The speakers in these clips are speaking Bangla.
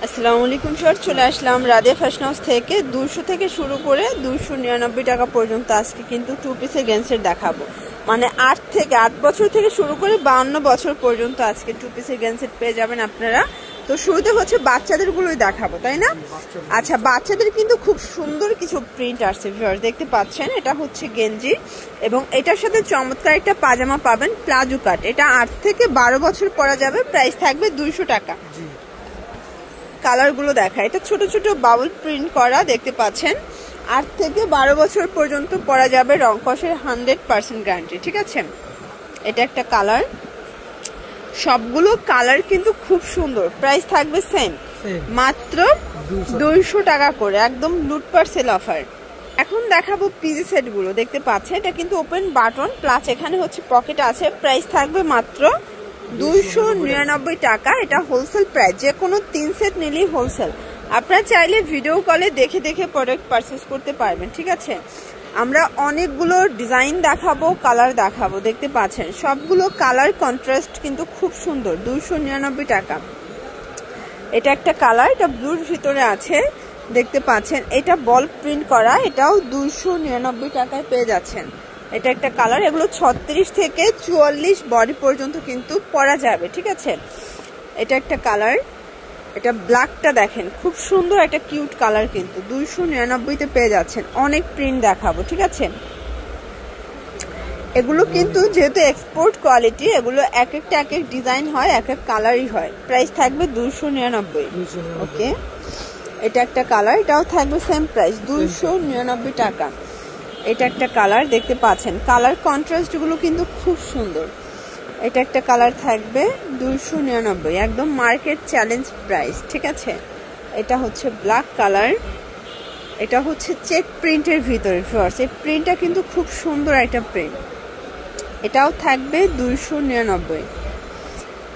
আসসালামু আলাইকুম স্যার, চলে আসলাম রাদিয়া ফ্যাশন হাউস থেকে 200 থেকে শুরু করে 299 টাকা পর্যন্ত আজকে কিন্তু টু পিসের গেঞ্জের দেখাবো। মানে 8 বছর থেকে শুরু করে 52 বছর পর্যন্ত আজকে টু পিসের গেঞ্জের পেয়ে যাবেন আপনারা। তো শুরুতে হচ্ছে বাচ্চাদের গুলোই দেখাবো, তাই না? আচ্ছা, বাচ্চাদের কিন্তু খুব সুন্দর কিছু প্রিন্ট আসছে ভিউয়ার্স, দেখতে পাচ্ছেন। এটা হচ্ছে গেঞ্জি এবং এটার সাথে চমৎকার একটা পাজামা পাবেন প্লাজো কাট। এটা 8 থেকে 12 বছর পরা যাবে, প্রাইস থাকবে 200 টাকা। কালার গুলো দেখা, এটা ছোট ছোট বাবল প্রিন্ট করা, দেখতে পাচ্ছেন। 8 থেকে 12 বছর পর্যন্ত পরা যাবে, রং কষের 100% গ্যারান্টি, ঠিক আছে। এটা একটা কালার, সবগুলো কালার কিন্তু খুব সুন্দর। প্রাইস থাকবে সেম, মাত্র 200 টাকা করে, একদম লুটপাট সেল অফার। এখন দেখাবো পিজি সেট গুলো, দেখতে পাচ্ছেন। এটা কিন্তু ওপেন বাটন প্লাস এখানে হচ্ছে পকেট আছে। প্রাইস থাকবে মাত্র 299 টাকা। এটা হোলসেল প্রাইস, যে কোনো 3 সেট নিলেই হোলসেল। আপনারা চাইলে ভিডিও কলে দেখে দেখে প্রোডাক্ট পারচেজ করতে পারবেন, ঠিক আছে। আমরা অনেকগুলো ডিজাইন দেখাবো, কালার দেখাবো, দেখতে পাচ্ছেন। সবগুলো কালার কন্ট্রাস্ট কিন্তু খুব সুন্দর। 299 টাকা। এটা একটা কালার, এটা ব্লুর ভিতরে আছে, দেখতে পাচ্ছেন। এটা বল প্রিন্ট করা, এটাও 299 টাকায় পেয়ে যাচ্ছেন। এটা একটা কালার, এগুলো 36 থেকে 44 বডি পর্যন্ত কিন্তু পরা যাবে, ঠিক আছে। এটা একটা কালার, এটা ব্ল্যাকটা দেখেন, খুব সুন্দর একটা কিউট কালার, কিন্তু 299-তে পেয়ে যাচ্ছেন। অনেক প্রিন্ট দেখাবো, ঠিক আছে। এগুলো কিন্তু যেহেতু এক্সপোর্ট কোয়ালিটি, এগুলো এক একটা এক এক ডিজাইন হয়, এক এক কালারই হয়। প্রাইস থাকবে 299। ওকে, এটা একটা কালার, এটাও থাকবে সেম প্রাইস, 299 টাকা। এটা একটা কালার, দেখতে পাচ্ছেন। কালার কন্ট্রাস্ট গুলো কিন্তু খুব সুন্দর। এটা একটা কালার থাকবে 299, একদম মার্কেট চ্যালেঞ্জ প্রাইস, ঠিক আছে। এটা হচ্ছে ব্ল্যাক কালার, এটা হচ্ছে চেক প্রিন্টের ভিতরে ফিওর্স। এই প্রিন্টটা কিন্তু খুব সুন্দর একটা প্রিন্ট, এটাও থাকবে 299।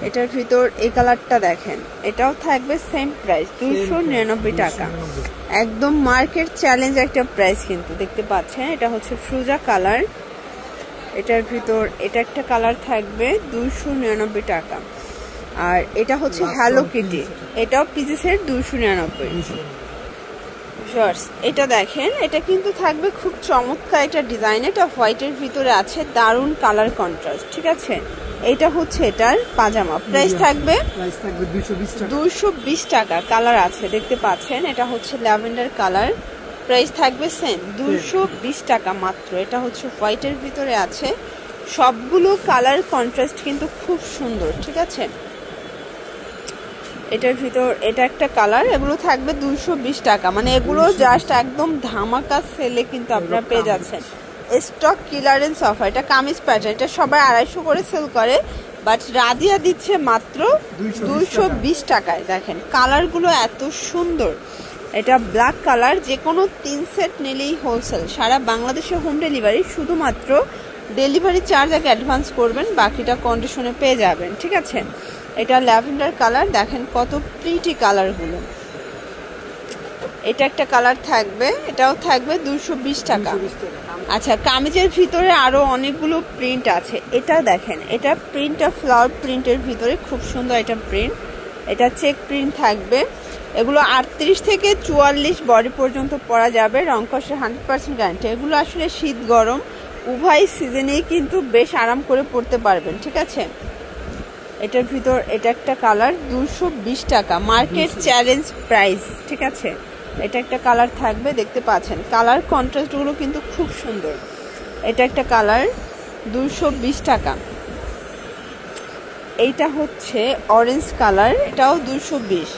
এটার ভিতর এই কালারটা দেখেন, এটাও থাকবে সেম প্রাইস, 299 টাকা। একদম মার্কেট চ্যালেঞ্জ একটা প্রাইস কিন্তু, দেখতে পাচ্ছেন। এটা হচ্ছে ফ্রুজা কালার, এটার ভিতর এটা একটা কালার থাকবে 299 টাকা। আর এটা হচ্ছে হ্যালো কিটি, এটাও পিজি সেট 299। এটা দেখেন, এটা কিন্তু থাকবে খুব চমৎকার একটা ডিজাইন। এটা হোয়াইটের ভিতরে আছে, দারুণ কালার কন্ট্রাস্ট, ঠিক আছে। এটা হচ্ছে এটার পাজামা। প্রাইস থাকবে 220 টাকা। কালার আছে, দেখতে পাচ্ছেন। এটা হচ্ছে ল্যাভেন্ডার কালার, প্রাইস থাকবে সেম 220 টাকা মাত্র। এটা হচ্ছে হোয়াইটের ভিতরে আছে, সবগুলো কালার কন্ট্রাস্ট কিন্তু খুব সুন্দর, ঠিক আছে। এটার ভিতর এটা একটা কালার, এগুলো থাকবে 220 টাকা। মানে এগুলো জাস্ট একদম ধামাকা সেলে কিন্তু আপনারা পেয়ে যাচ্ছেন। স্টক ক্লিয়ারেন্স অফার, এটা কামিজ প্যাটার্ন, এটা সবাই 250 করে সেল করে, বাট রাদিয়া দিচ্ছে মাত্র 220 টাকায়। দেখেন কালারগুলো এত সুন্দর। এটা ব্ল্যাক কালার, যে কোনো 3 সেট নিলেই হোলসেল, সারা বাংলাদেশে হোম ডেলিভারি। শুধুমাত্র ডেলিভারি চার্জ আগে অ্যাডভান্স করবেন, বাকিটা কন্ডিশনে পেয়ে যাবেন, ঠিক আছে। এটা ল্যাভেন্ডার কালার, দেখেন কত প্রিটি কালারগুলো। এটা একটা কালার থাকবে, এটাও থাকবে 220 টাকা। আচ্ছা, কামিজের ভিতরে আরো অনেকগুলো প্রিন্ট আছে। এটা দেখেন, এটা প্রিন্টটা ফ্লাওয়ার প্রিন্টের ভিতরে, খুব সুন্দর এটা প্রিন্ট। এটা চেক প্রিন্ট থাকবে। এগুলো 38 থেকে 44 বডি পর্যন্ত পরা যাবে, রং কষের 100% গ্যারান্টি। এগুলো আসলে শীত গরম উভয় সিজনেই কিন্তু বেশ আরাম করে পরতে পারবেন, ঠিক আছে। এটার ভিতর এটা একটা কালার, 220 টাকা, মার্কেট চ্যালেঞ্জ প্রাইস, ঠিক আছে। এটা একটা কালার থাকবে, দেখতে পাচ্ছেন। কালার কন্ট্রাস্টগুলো কিন্তু খুব সুন্দর। এটা একটা কালার, 220 টাকা। এইটা হচ্ছে অরেঞ্জ কালার, এটাও 220।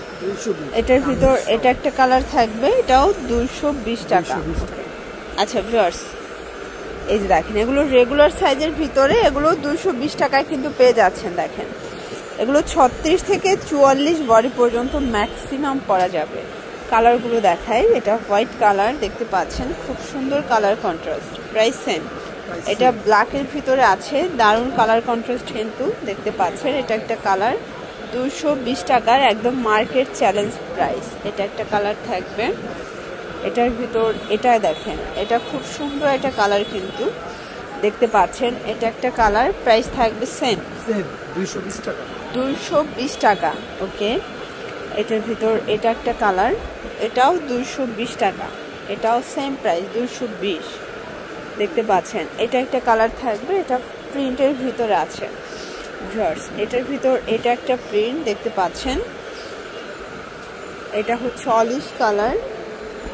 এটার ভিতর এটা একটা কালার থাকবে, এটাও 220 টাকা। আচ্ছা ভিউয়ার্স, এই যে দেখেন, এগুলো রেগুলার সাইজের ভিতরে, এগুলো 220 টাকায় কিন্তু পেয়ে যাচ্ছেন। দেখেন এগুলো 36 থেকে 44 বডি পর্যন্ত ম্যাক্সিমাম পরা যাবে। কালারগুলো দেখায়, এটা হোয়াইট কালার, দেখতে পাচ্ছেন, খুব সুন্দর কালার কন্ট্রাস্ট। Price same. এটা ব্ল্যাকের ভিতরে আছে, দারুণ কালার কন্ট্রাস্ট কিন্তু, দেখতে পাচ্ছেন। এটা একটা কালার, 220 টাকার, একদম মার্কেট চ্যালেঞ্জ প্রাইস। এটা একটা কালার থাকবে, এটার ভিতর এটা দেখেন, এটা খুব সুন্দর একটা কালার কিন্তু, দেখতে পাচ্ছেন। এটা একটা কালার, প্রাইস থাকবে সেম 220 টাকা। ওকে, এটার ভিতর এটা একটা কালার, এটাও 220 টাকা, এটাও সেম প্রাইস 220, দেখতে পাচ্ছেন। এটা একটা কালার থাকবে, এটা প্রিন্টের ভিতরে আছে ভিউয়ার্স। এটার ভিতর এটা একটা প্রিন্ট দেখতে পাচ্ছেন, এটা হচ্ছে অলিভ কালার,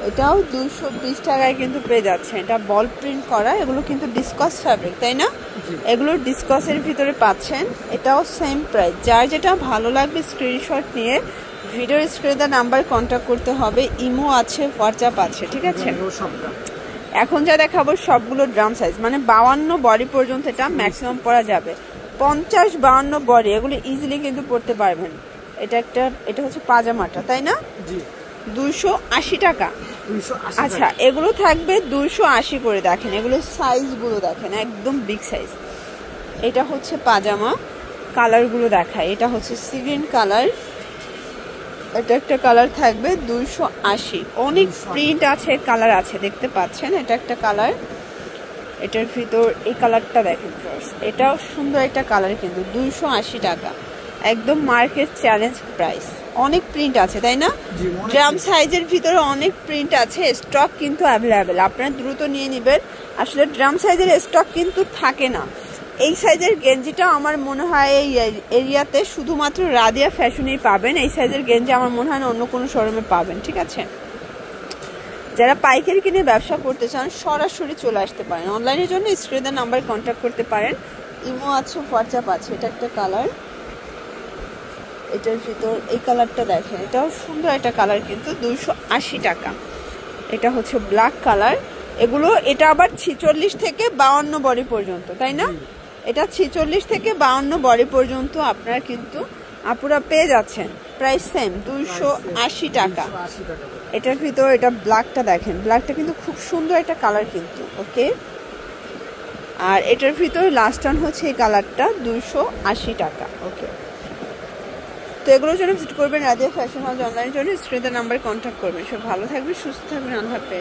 এটাও 220 টাকায় কিন্তু পেয়ে যাচ্ছে। এটা বল প্রিন্ট করা, এগুলো কিন্তু ডিসকস ফ্যাব্রিক, তাই না? এগুলো ডিসকসের ভিতরে পাচ্ছেন, এটাও সেম প্রাইস। যার যেটা ভালো লাগবে স্ক্রিনশট নিয়ে ভিডিওর স্ক্রিনে দেওয়া নাম্বার কন্ট্যাক্ট করতে হবে। ইমো আছে, হোয়াটসঅ্যাপ আছে, ঠিক আছে? এখন যা দেখাবো সবগুলো ড্রাম সাইজ, মানে 52 বডি পর্যন্ত এটা ম্যাক্সিমাম পরা যাবে। 50-52 বডি এগুলো ইজিলি কিন্তু পরতে পারবেন। এটা হচ্ছে পাজামাটা, তাই না? 280 টাকা। আচ্ছা, এগুলো থাকবে 280 করে। দেখেন এগুলো সাইজগুলো দেখেন, একদম বিগ সাইজ। এটা হচ্ছে পাজামা, কালারগুলো দেখায়। এটা হচ্ছে সি গ্রিন কালার, এটা একটা কালার থাকবে 280। অনেক প্রিন্ট আছে, কালার আছে, দেখতে পাচ্ছেন। এটা একটা কালার, এটার ভিতর এই কালারটা দেখেন ফার্স্ট, এটাও সুন্দর একটা কালার কিন্তু 280 টাকা, একদম মার্কেট চ্যালেঞ্জ প্রাইস। অনেক প্রিন্ট আছে, তাই না? ড্রাম সাইজের ভিতরে অনেক প্রিন্ট আছে, স্টক কিন্তু অ্যাভেলেবেল, আপনারা দ্রুত নিয়ে নেবেন। আসলে ড্রাম সাইজের স্টক কিন্তু থাকে না। এই সাইজের গেঞ্জিটা আমার মনে হয় এই এরিয়াতে শুধুমাত্র রাদিয়া ফ্যাশনেই পাবেন। এই সাইজের গেঞ্জি আমার মনে হয় না অন্য কোনো শোরুমে পাবেন, ঠিক আছে? যারা পাইকারি কিনে ব্যবসা করতে চান সরাসরি চলে আসতে পারেন। অনলাইনের জন্য স্ক্রিনে নাম্বার কন্ট্যাক্ট করতে পারেন, ইমো আছে, হোয়াটসঅ্যাপ আছে। এটা একটা কালার, এটার ভিতর এই কালারটা দেখেন, এটাও সুন্দর একটা কালার কিন্তু 280 টাকা। এটা হচ্ছে ব্ল্যাক কালার, এগুলো এটা আবার 46 থেকে 52 বডি পর্যন্ত, তাই না? এটা 46 থেকে 52 বডি পর্যন্ত আপনারা কিন্তু আপুরা পেয়ে যাচ্ছেন। প্রাইস সেম 280 টাকা। এটার ভিতর এটা ব্ল্যাকটা দেখেন, ব্ল্যাকটা কিন্তু খুব সুন্দর একটা কালার কিন্তু, ওকে। আর এটার ভিতর লাস্ট টান হচ্ছে এই কালারটা 280 টাকা, ওকে। তো এগুলোর জন্য ভিজিট করবেন রাদিয়া ফ্যাশন হাউস। অনলাইনের জন্য স্ক্রিনে নাম্বার কন্ট্যাক্ট করবেন। সব ভালো থাকবে, সুস্থ থাকবেন, আল্লাহ হাফেজ।